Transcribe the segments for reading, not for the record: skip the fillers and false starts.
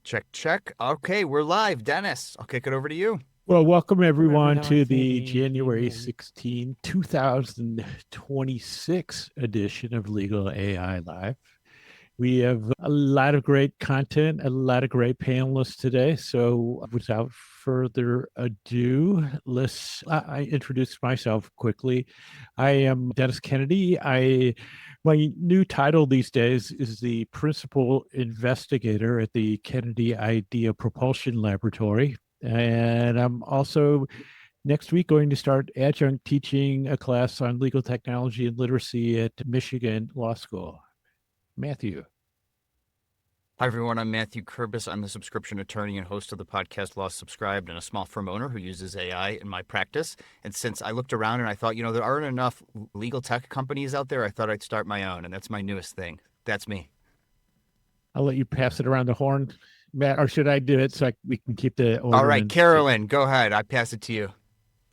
Check, check. Okay, we're live. Dennis, I'll kick it over to you. Well, welcome everyone to the January 16, 2026 edition of Legal AI Live. We have a lot of great content, a lot of great panelists today. So without further ado, I introduce myself quickly. I am Dennis Kennedy. My new title these days is the principal investigator at the Kennedy Idea Propulsion Laboratory. And I'm also next week going to start adjunct teaching a class on legal technology and literacy at Michigan Law School. Matthew. Hi, everyone. I'm Matthew Kurbis. I'm the subscription attorney and host of the podcast Law Subscribed and a small firm owner who uses AI in my practice. And since I looked around and I thought, there aren't enough legal tech companies out there, I thought I'd start my own. And that's my newest thing. That's me. I'll let you pass it around the horn, Matt, or should I do it so we can keep the order? All right, Carolyn, go ahead. I pass it to you.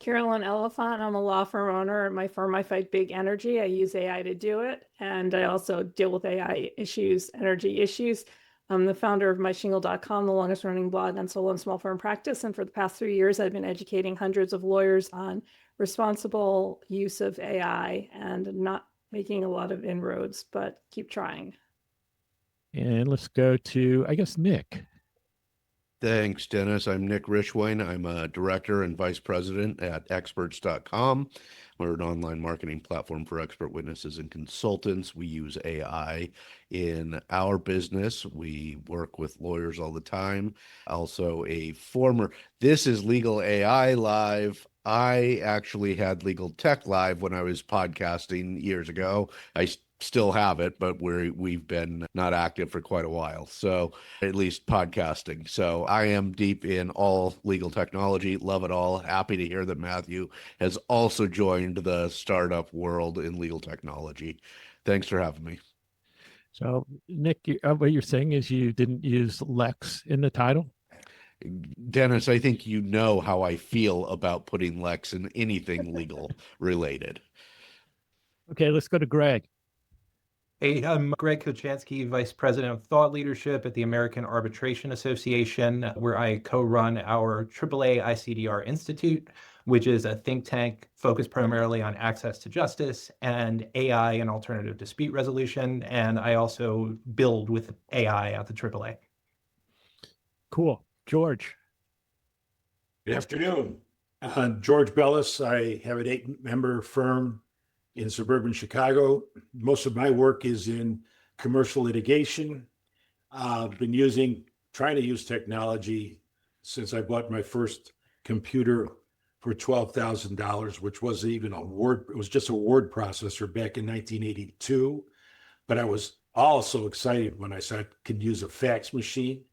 Carolyn Elephant. I'm a law firm owner. At my firm, I fight big energy. I use AI to do it. And I also deal with AI issues, energy issues. I'm the founder of MyShingle.com, the longest running blog on solo and small firm practice. And for the past 3 years, I've been educating hundreds of lawyers on responsible use of AI and not making a lot of inroads, but keep trying. And let's go to, I guess, Nick. Thanks, Dennis. I'm Nick Rishwain. I'm a director and vice president at experts.com. We're an online marketing platform for expert witnesses and consultants. We use AI in our business. We work with lawyers all the time. Also this is Legal AI Live. I actually had Legal Tech Live when I was podcasting years ago. I still have it, but we've been not active for quite a while. So at least podcasting. So I am deep in all legal technology. Love it all. Happy to hear that Matthew has also joined the startup world in legal technology. Thanks for having me. So Nick, what you're saying is you didn't use Lex in the title? Dennis, I think you know how I feel about putting Lex in anything legal related. Okay, let's go to Greg. Hey, I'm Greg Kochansky, Vice President of Thought Leadership at the American Arbitration Association, where I co-run our AAA ICDR Institute, which is a think tank focused primarily on access to justice and AI and alternative dispute resolution. And I also build with AI at the AAA. Cool. George. Good afternoon. George Bellis. I have an 8-member firm in suburban Chicago. Most of my work is in commercial litigation. I've been trying to use technology since I bought my first computer for $12,000, which wasn't even it was just a word processor back in 1982. But I was also excited when I saw I could use a fax machine,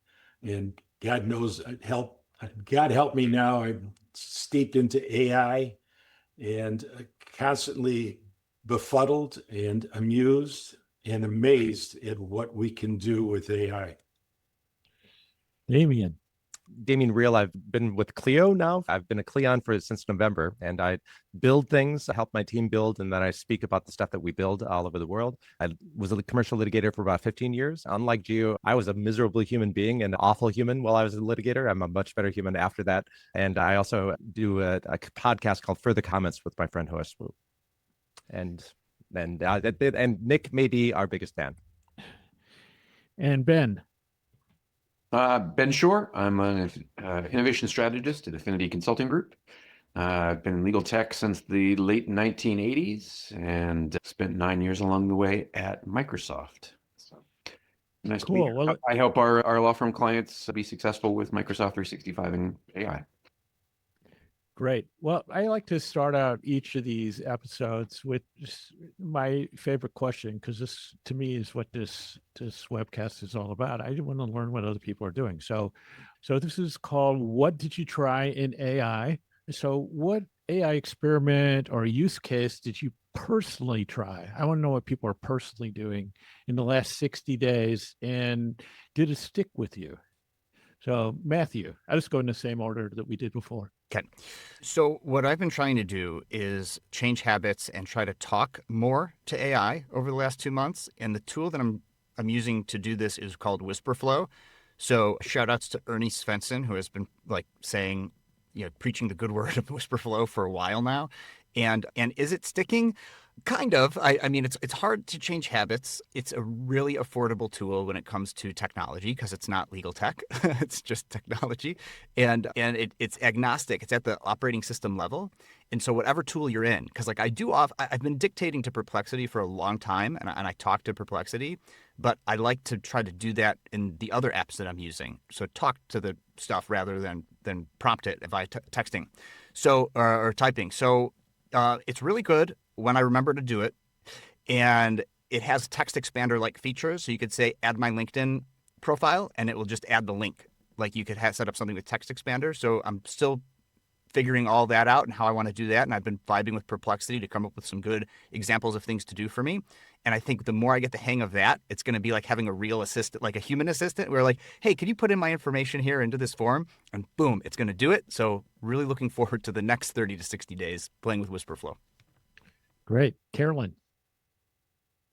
and God knows God help me now. I'm steeped into AI and constantly befuddled and amused and amazed at what we can do with AI. Damien Real. I've been with Clio now. I've been a Cleon since November, and I build things, I help my team build, and then I speak about the stuff that we build all over the world. I was a commercial litigator for about 15 years. Unlike Gio, I was a miserable human being, an awful human while I was a litigator. I'm a much better human after that. And I also do a podcast called Further Comments with my friend Hoa Swoop. And Nick may be our biggest fan. And Ben. Ben Shore. I'm an innovation strategist at Affinity Consulting Group. I've been in legal tech since the late 1980s and spent 9 years along the way at Microsoft. So nice to be here. Well, I help our law firm clients be successful with Microsoft 365 and AI. Great. Well, I like to start out each of these episodes with my favorite question, because this, to me, is what this webcast is all about. I want to learn what other people are doing. So this is called "What Did You Try in AI?" So, what AI experiment or use case did you personally try? I want to know what people are personally doing in the last 60 days, and did it stick with you? So, Matthew, I'll just go in the same order that we did before. Okay. So what I've been trying to do is change habits and try to talk more to AI over the last 2 months. And the tool that I'm using to do this is called WhisperFlow. So shout outs to Ernie Svensson, who has been like saying, preaching the good word of Whisperflow for a while now. And is it sticking? Kind of. I mean, it's hard to change habits. It's a really affordable tool when it comes to technology because it's not legal tech. It's just technology, and it's agnostic. It's at the operating system level, and so whatever tool you're in, because like I've been dictating to Perplexity for a long time, and I talk to Perplexity, but I like to try to do that in the other apps that I'm using. So talk to the stuff rather than prompt it if I texting, so or typing. So it's really good when I remember to do it. And it has text expander like features. So you could say, add my LinkedIn profile, and it will just add the link. Like you could set up something with text expander. So I'm still figuring all that out and how I want to do that. And I've been vibing with Perplexity to come up with some good examples of things to do for me. And I think the more I get the hang of that, it's going to be like having a real assistant, like a human assistant, where like, hey, can you put in my information here into this form? And boom, it's going to do it. So really looking forward to the next 30 to 60 days playing with Whisperflow. Great. Carolyn.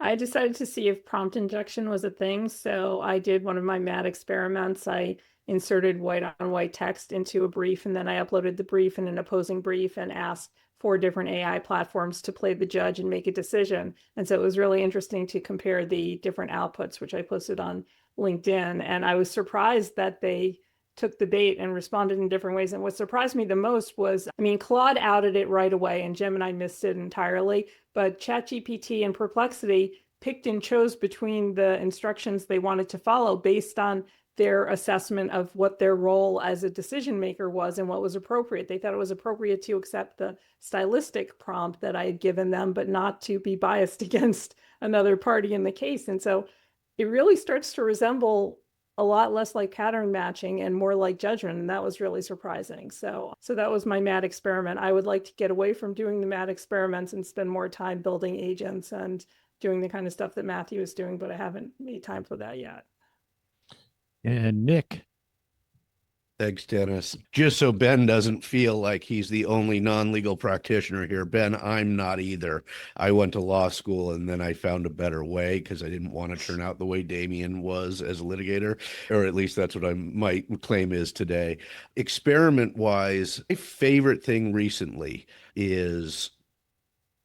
I decided to see if prompt injection was a thing. So I did one of my mad experiments. I inserted white on white text into a brief, and then I uploaded the brief and an opposing brief and asked 4 different AI platforms to play the judge and make a decision. And so it was really interesting to compare the different outputs, which I posted on LinkedIn. And I was surprised that they took the bait and responded in different ways. And what surprised me the most was, Claude outed it right away and Gemini missed it entirely, but ChatGPT and Perplexity picked and chose between the instructions they wanted to follow based on their assessment of what their role as a decision maker was and what was appropriate. They thought it was appropriate to accept the stylistic prompt that I had given them, but not to be biased against another party in the case. And so it really starts to resemble a lot less like pattern matching and more like judgment. And that was really surprising. So that was my mad experiment. I would like to get away from doing the mad experiments and spend more time building agents and doing the kind of stuff that Matthew is doing, but I haven't made time for that yet. And Nick. Thanks, Dennis. Just so Ben doesn't feel like he's the only non-legal practitioner here. Ben, I'm not either. I went to law school and then I found a better way because I didn't want to turn out the way Damien was as a litigator, or at least that's what I might claim is today. Experiment-wise, my favorite thing recently is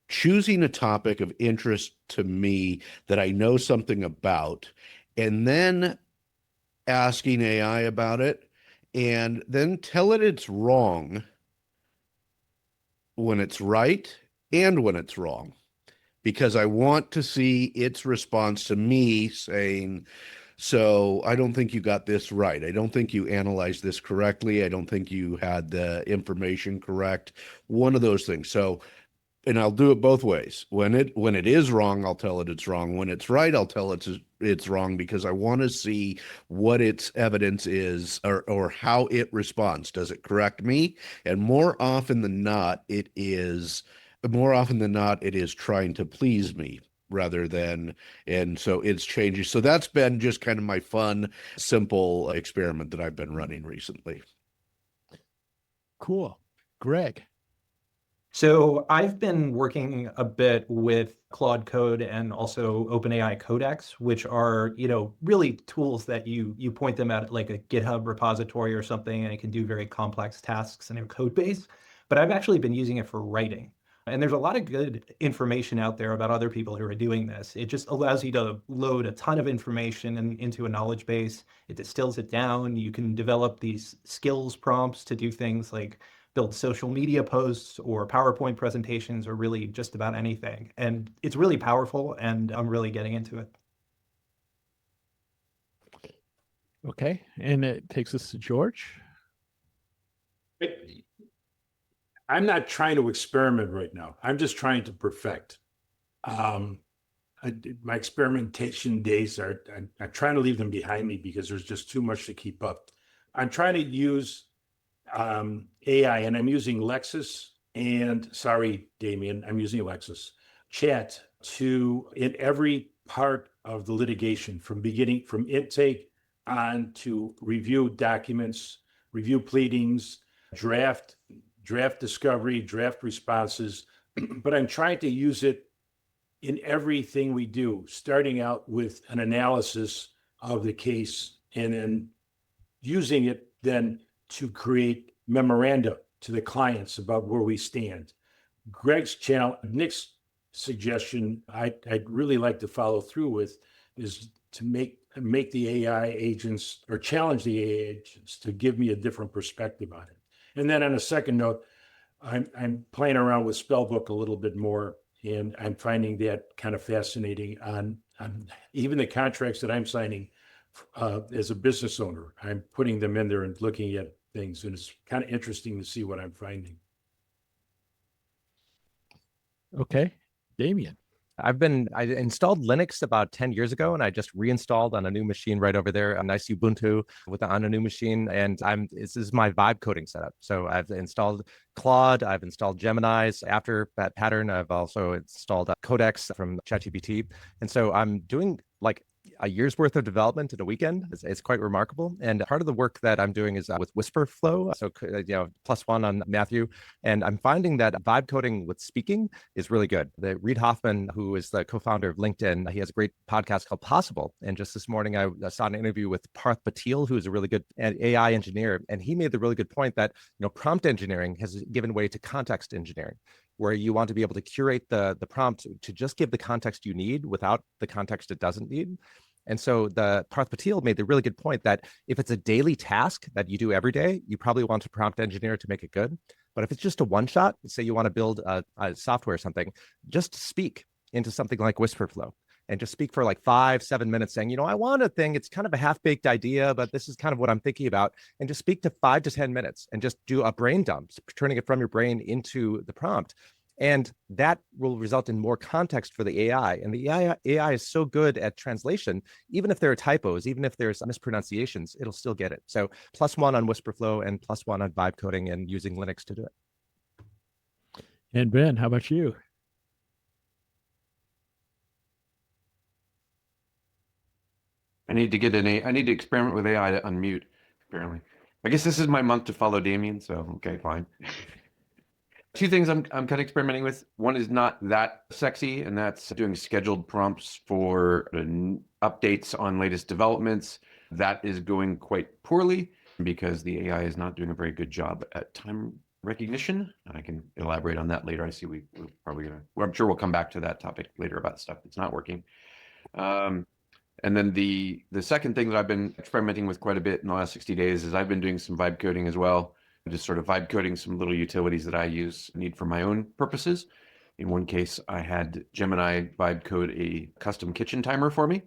choosing a topic of interest to me that I know something about, and then asking AI about it, and then tell it it's wrong when it's right and when it's wrong, because I want to see its response to me saying, so I don't think you got this right. I don't think you analyzed this correctly. I don't think you had the information correct. One of those things. So, and I'll do it both ways. When it is wrong, I'll tell it it's wrong. When it's right, I'll tell it it's wrong, because I want to see what its evidence is, or how it responds. Does it correct me? And more often than not, it is trying to please me rather than, and so it's changing. So that's been just kind of my fun, simple experiment that I've been running recently. Cool. Greg. So I've been working a bit with Claude Code and also OpenAI Codex, which are, really tools that you point them at like a GitHub repository or something, and it can do very complex tasks in your code base. But I've actually been using it for writing. And there's a lot of good information out there about other people who are doing this. It just allows you to load a ton of information into a knowledge base. It distills it down. You can develop these skills prompts to do things like build social media posts or PowerPoint presentations or really just about anything. And it's really powerful, and I'm really getting into it. Okay. And it takes us to George. I'm not trying to experiment right now. I'm just trying to perfect. My experimentation days I'm trying to leave them behind me because there's just too much to keep up. I'm trying to use AI, and I'm using Lexis and, sorry, Damien, I'm using Lexis chat in every part of the litigation, from intake on to review documents, review pleadings, draft discovery, draft responses. But I'm trying to use it in everything we do, starting out with an analysis of the case and then using it then to create memoranda to the clients about where we stand. Nick's suggestion, I'd really like to follow through with, is to make the AI agents, or challenge the AI agents to give me a different perspective on it. And then on a second note, I'm playing around with Spellbook a little bit more, and I'm finding that kind of fascinating on even the contracts that I'm signing as a business owner. I'm putting them in there and looking at things, and it's kind of interesting to see what I'm finding. Okay, Damien. I installed Linux about 10 years ago, and I just reinstalled on a new machine right over there, a nice Ubuntu on a new machine. And this is my vibe coding setup. So I've installed Claude, I've installed Gemini's after that pattern. I've also installed Codex from ChatGPT. And so I'm doing like a year's worth of development in a weekend. It's quite remarkable. And part of the work that I'm doing is with Whisperflow. So, +1 on Matthew. And I'm finding that vibe coding with speaking is really good. Reid Hoffman, who is the co-founder of LinkedIn, he has a great podcast called Possible. And just this morning, I saw an interview with Parth Patil, who is a really good AI engineer. And he made the really good point that, prompt engineering has given way to context engineering, where you want to be able to curate the prompt to just give the context you need without the context it doesn't need. And so the Parth Patil made the really good point that if it's a daily task that you do every day, you probably want to prompt engineer to make it good. But if it's just a one shot, say you want to build a software or something, just speak into something like Whisperflow and just speak for like 5-7 minutes saying, I want a thing. It's kind of a half-baked idea, but this is kind of what I'm thinking about. And just speak to 5 to 10 minutes and just do a brain dump, turning it from your brain into the prompt. And that will result in more context for the AI. And the AI is so good at translation, even if there are typos, even if there's mispronunciations, it'll still get it. So +1 on Whisperflow and +1 on vibe coding and using Linux to do it. And Ben, how about you? I need to experiment with AI to unmute, apparently. I guess this is my month to follow Damien, so okay, fine. 2 things I'm kind of experimenting with. One is not that sexy, and that's doing scheduled prompts for updates on latest developments. That is going quite poorly because the AI is not doing a very good job at time recognition. I can elaborate on that later. I see we're probably I'm sure we'll come back to that topic later about stuff that's not working. And then the second thing that I've been experimenting with quite a bit in the last 60 days is I've been doing some vibe coding as well. Just sort of vibe coding some little utilities that I need for my own purposes. In one case, I had Gemini vibe code a custom kitchen timer for me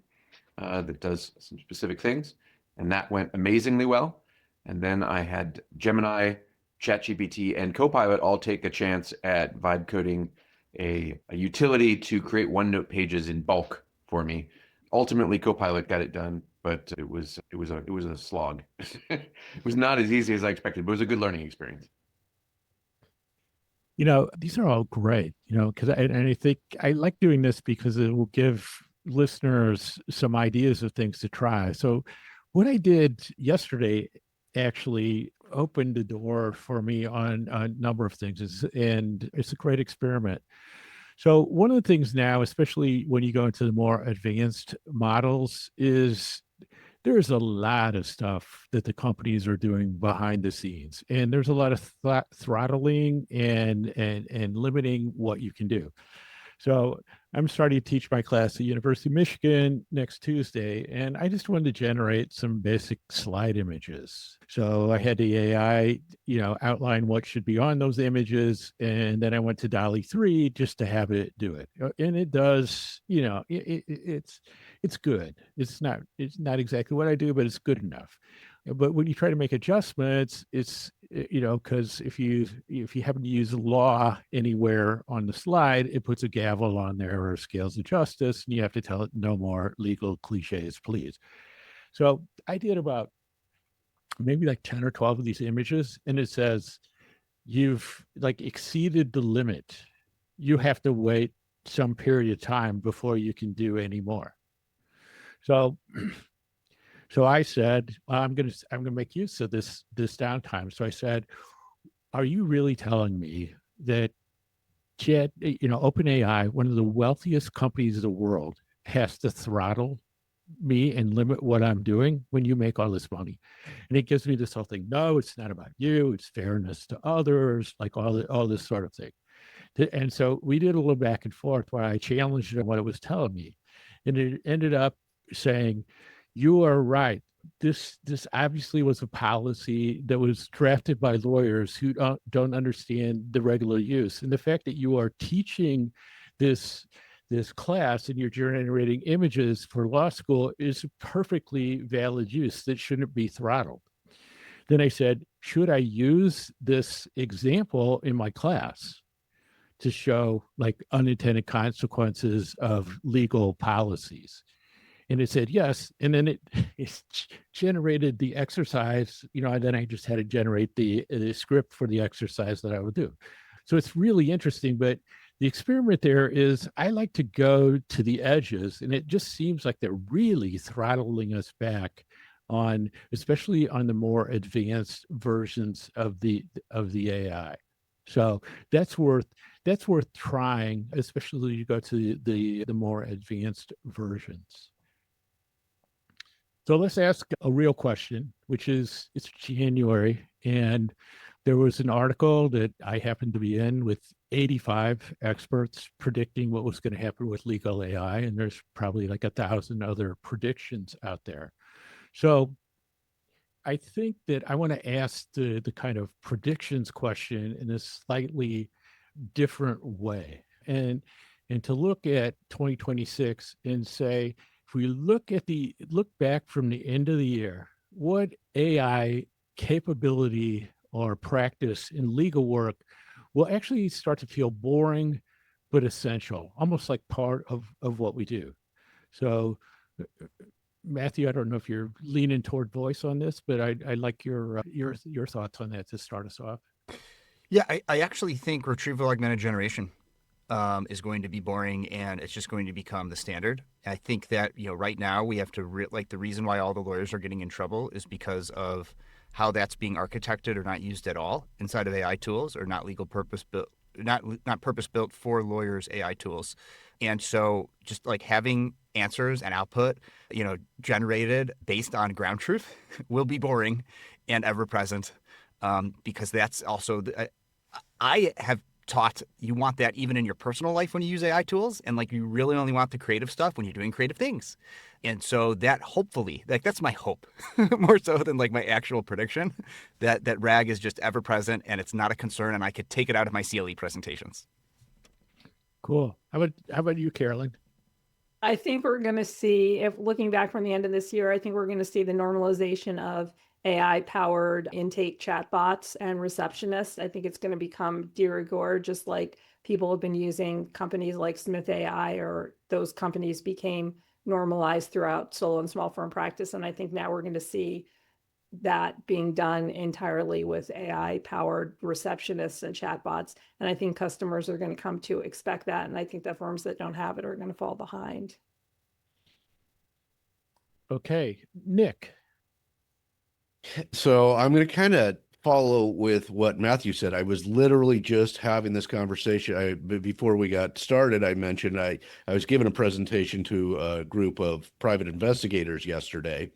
that does some specific things. And that went amazingly well. And then I had Gemini, ChatGPT, and Copilot all take a chance at vibe coding a utility to create OneNote pages in bulk for me. Ultimately, Copilot got it done, but it was a slog. It was not as easy as I expected, but it was a good learning experience. These are all great, because I think I like doing this because it will give listeners some ideas of things to try. So what I did yesterday actually opened the door for me on a number of things, and it's a great experiment. So one of the things now, especially when you go into the more advanced models, is there's a lot of stuff that the companies are doing behind the scenes, and there's a lot of throttling and limiting what you can do. So I'm starting to teach my class at University of Michigan next Tuesday, and I just wanted to generate some basic slide images. So I had the AI, outline what should be on those images, and then I went to DALL-E 3 just to have it do it. And it does, it's good. It's not exactly what I do, but it's good enough. But when you try to make adjustments, it's, because if you happen to use law anywhere on the slide, it puts a gavel on there or scales of justice, and you have to tell it no more legal cliches, please. So I did about maybe like 10 or 12 of these images, and it says, you've exceeded the limit. You have to wait some period of time before you can do any more. So I said, I'm going to make use of this downtime. So I said, are you really telling me that OpenAI, one of the wealthiest companies in the world, has to throttle me and limit what I'm doing when you make all this money? And it gives me this whole thing. No, it's not about you. It's fairness to others, like all this sort of thing. And so we did a little back and forth where I challenged it on what it was telling me. And it ended up saying, you are right. This obviously was a policy that was drafted by lawyers who don't understand the regular use. And the fact that you are teaching this class and you're generating images for law school is a perfectly valid use that shouldn't be throttled. Then I said, should I use this example in my class to show like unintended consequences of legal policies? And it said yes. And then it generated the exercise, and then I just had to generate the script for the exercise that I would do. So it's really interesting. But the experiment there is I like to go to the edges, and it just seems like they're really throttling us back on, especially on the more advanced versions of the AI. So that's worth trying, especially you go to the more advanced versions. So let's ask a real question, which is, it's January, and there was an article that I happened to be in with 85 experts predicting what was going to happen with legal AI, and there's probably like 1,000 other predictions out there. So I think that I want to ask the kind of predictions question in a slightly different way, and to look at 2026 and say, if we look back from the end of the year, what AI capability or practice in legal work will actually start to feel boring but essential, almost like part of what we do. So Matthew, I don't know if you're leaning toward voice on this, but I'd like your thoughts on that to start us off. Yeah, I actually think retrieval augmented generation is going to be boring, and it's just going to become the standard. I think that right now we have to the reason why all the lawyers are getting in trouble is because of how that's being architected or not used at all inside of AI tools, or not legal purpose built, not purpose built for lawyers AI tools. And so just like having answers and output, generated based on ground truth will be boring and ever present, because that's also I have taught you want that even in your personal life when you use AI tools, and like you really only want the creative stuff when you're doing creative things. And so that hopefully, that's my hope more so than like my actual prediction, that RAG is just ever present and it's not a concern, and I could take it out of my CLE presentations. Cool. How about you, Carolyn? I think we're going to see, if looking back from the end of this year, I think we're going to see the normalization of AI-powered intake chatbots and receptionists. I think it's going to become de rigueur, just like people have been using companies like Smith AI, or those companies became normalized throughout solo and small firm practice. And I think now we're going to see that being done entirely with AI-powered receptionists and chatbots. And I think customers are going to come to expect that. And I think the firms that don't have it are going to fall behind. Okay, Nick. So I'm going to kind of follow with what Matthew said. I was literally just having this conversation. Before we got started, I mentioned I was giving a presentation to a group of private investigators yesterday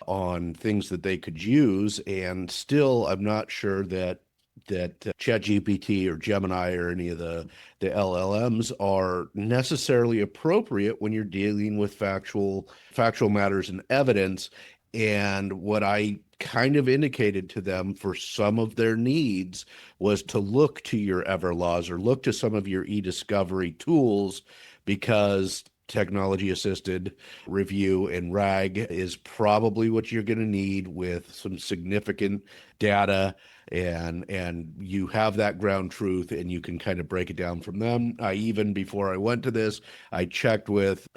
on things that they could use, and still I'm not sure that ChatGPT or Gemini or any of the LLMs are necessarily appropriate when you're dealing with factual matters and evidence. And what I kind of indicated to them for some of their needs was to look to your Everlaws or look to some of your e-discovery tools, because technology assisted review and RAG is probably what you're going to need with some significant data, and you have that ground truth and you can kind of break it down from them. Even before I went to this, I checked with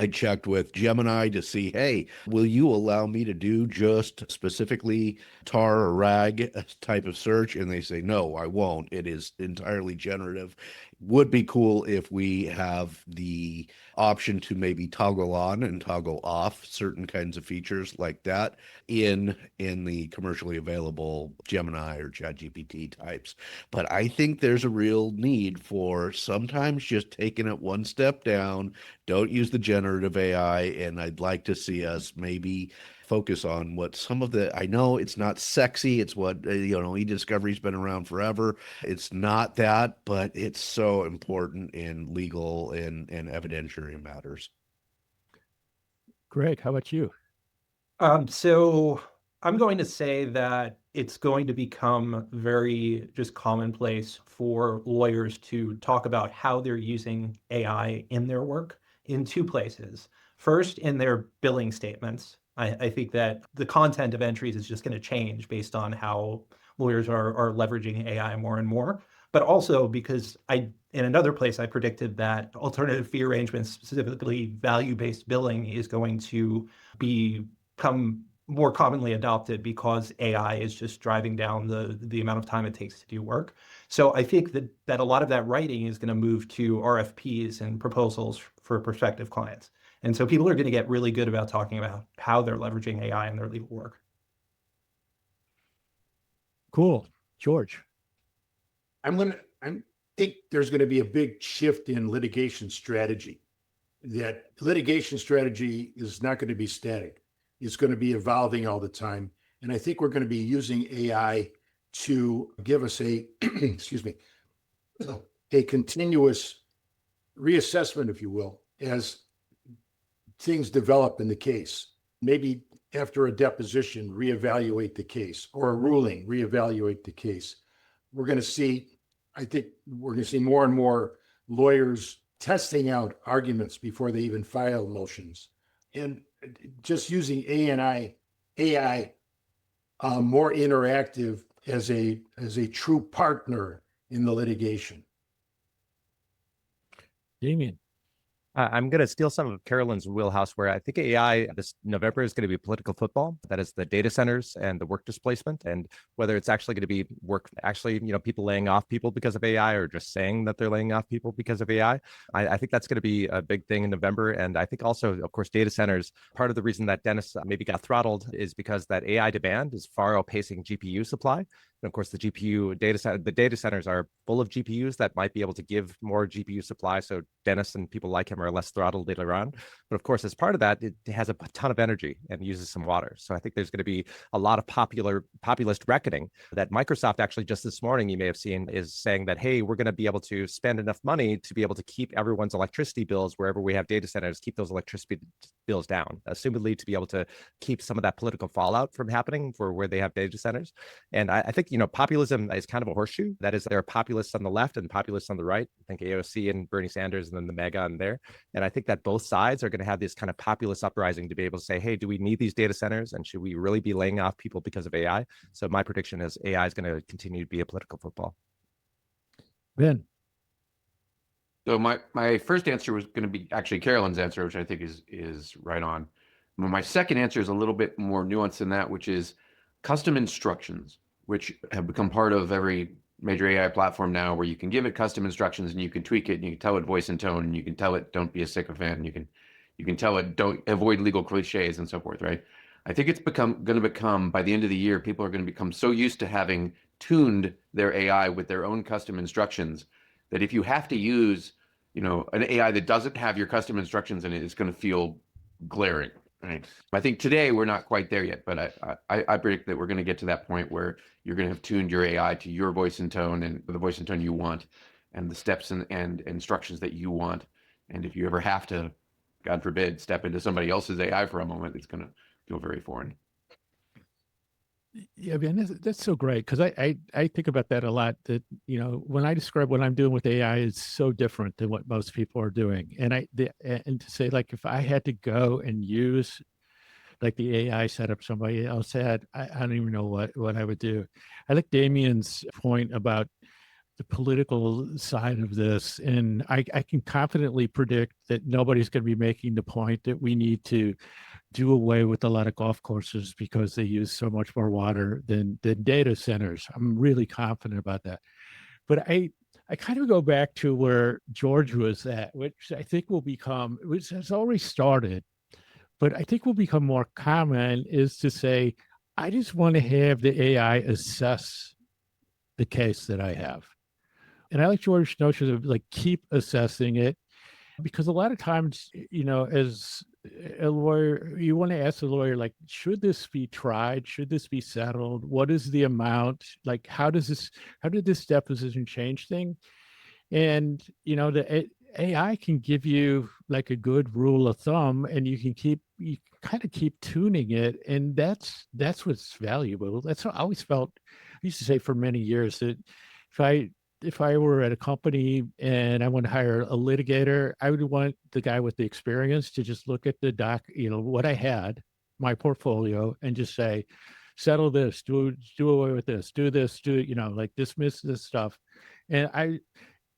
Gemini to see, hey, will you allow me to do just specifically TAR or RAG type of search? And they say, no, I won't. It is entirely generative. would be cool if we have the option to maybe toggle on and toggle off certain kinds of features like that in the commercially available Gemini or ChatGPT types. But I think there's a real need for sometimes just taking it one step down. Don't use the generative AI, and I'd like to see us maybe focus on what some of the, I know it's not sexy, it's what e-discovery's been around forever. It's not that, but it's so important in legal and evidentiary matters. Greg, how about you? So I'm going to say that it's going to become very just commonplace for lawyers to talk about how they're using AI in their work in two places. First, in their billing statements. I think that the content of entries is just going to change based on how lawyers are leveraging AI more and more. But also because in another place, I predicted that alternative fee arrangements, specifically value-based billing, is going to become more commonly adopted because AI is just driving down the amount of time it takes to do work. So I think that a lot of that writing is going to move to RFPs and proposals for prospective clients. And so people are going to get really good about talking about how they're leveraging AI in their legal work. Cool. George. I think there's going to be a big shift in litigation strategy. That litigation strategy is not going to be static. It's going to be evolving all the time. And I think we're going to be using AI to give us a continuous reassessment, if you will, as things develop in the case. Maybe after a deposition, reevaluate the case, or a ruling, reevaluate the case. I think we're going to see more and more lawyers testing out arguments before they even file motions, and just using AI more interactive as a true partner in the litigation. Damien. I'm going to steal some of Carolyn's wheelhouse, where I think AI this November is going to be political football. That is the data centers and the work displacement, and whether it's actually going to be people laying off people because of AI, or just saying that they're laying off people because of AI. I think that's going to be a big thing in November. And I think also, of course, data centers, part of the reason that Dennis maybe got throttled is because that AI demand is far outpacing GPU supply. And of course, the data centers are full of GPUs that might be able to give more GPU supply. So Dennis and people like him are less throttled later on. But of course, as part of that, it has a ton of energy and uses some water. So I think there's going to be a lot of populist reckoning that Microsoft actually just this morning, you may have seen, is saying that, hey, we're going to be able to spend enough money to be able to keep everyone's electricity bills wherever we have data centers, keep those electricity bills down, assumedly to be able to keep some of that political fallout from happening for where they have data centers. And I think, populism is kind of a horseshoe. That is, there are populists on the left and populists on the right. I think AOC and Bernie Sanders, and then the MAGA on there. And I think that both sides are going to have this kind of populist uprising to be able to say, hey, do we need these data centers? And should we really be laying off people because of AI? So my prediction is AI is going to continue to be a political football. Ben. So my first answer was going to be actually Carolyn's answer, which I think is right on. My second answer is a little bit more nuanced than that, which is custom instructions, which have become part of every major AI platform now, where you can give it custom instructions and you can tweak it, and you can tell it voice and tone, and you can tell it don't be a sycophant, and you can tell it don't avoid legal cliches and so forth, right? I think it's going to become, by the end of the year, people are going to become so used to having tuned their AI with their own custom instructions that if you have to use, an AI that doesn't have your custom instructions in it, it's going to feel glaring, right? I think today we're not quite there yet, but I predict that we're going to get to that point where you're going to have tuned your AI to your voice and tone, and the voice and tone you want, and the steps and instructions that you want. And if you ever have to, God forbid, step into somebody else's AI for a moment, it's going to feel very foreign. Yeah, man, that's so great, because I think about that a lot. That when I describe what I'm doing with AI, it's so different than what most people are doing. And and to say, like, if I had to go and use like the AI setup somebody else had, I don't even know what I would do. I like Damien's point about the political side of this, and I can confidently predict that nobody's going to be making the point that we need to do away with a lot of golf courses because they use so much more water than data centers. I'm really confident about that. But I kind of go back to where George was at, which I think will become, which has already started, but I think will become more common, is to say, I just want to have the AI assess the case that I have. And I like George's notion of like keep assessing it, because a lot of times, as a lawyer, you want to ask the lawyer, like, should this be tried? Should this be settled? What is the amount? Like, how did this deposition change thing? And, the AI can give you like a good rule of thumb, and you kind of keep tuning it. And that's what's valuable. That's what I always felt. I used to say for many years that if I were at a company and I want to hire a litigator, I would want the guy with the experience to just look at the doc, what I had, my portfolio, and just say, settle this, do away with this, do this, like dismiss this stuff. And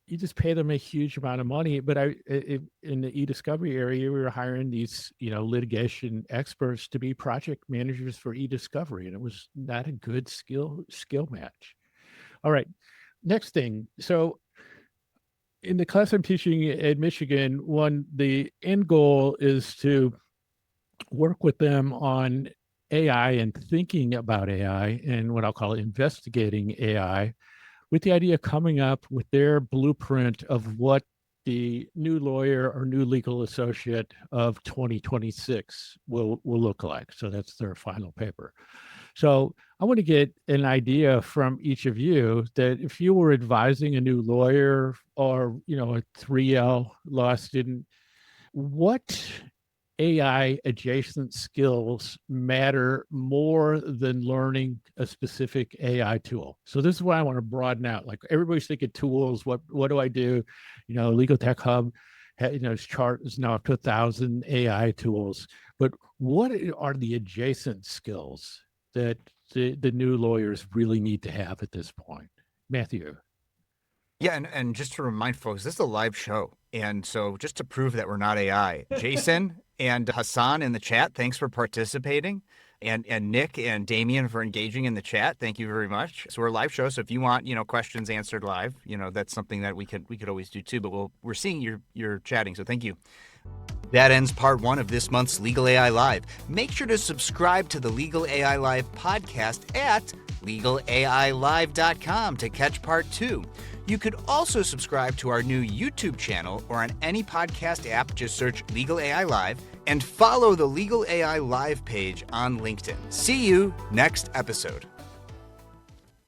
you just pay them a huge amount of money. But in the e-discovery area, we were hiring these, litigation experts to be project managers for e-discovery, and it was not a good skill match. All right. Next thing. So in the class I'm teaching at Michigan, the end goal is to work with them on AI and thinking about AI and what I'll call investigating AI, with the idea of coming up with their blueprint of what the new lawyer or new legal associate of 2026 will look like. So that's their final paper. So I want to get an idea from each of you that if you were advising a new lawyer or, a 3L law student, what AI adjacent skills matter more than learning a specific AI tool? So this is what I want to broaden out. Like, everybody's thinking tools. What do I do? Legal Tech Hub, its chart is now up to 1,000 AI tools. But what are the adjacent skills that the new lawyers really need to have at this point? Matthew. Yeah, and just to remind folks, this is a live show. And so just to prove that we're not AI, Jason and Hassan in the chat, thanks for participating. And Nick and Damien for engaging in the chat. Thank you very much. So we're a live show. So if you want, questions answered live, that's something that we could always do too. But we're seeing you're chatting. So thank you. That ends part 1 of this month's Legal AI Live. Make sure to subscribe to the Legal AI Live podcast at legalailive.com to catch part 2. You could also subscribe to our new YouTube channel, or on any podcast app, just search Legal AI Live, and follow the Legal AI Live page on LinkedIn. See you next episode.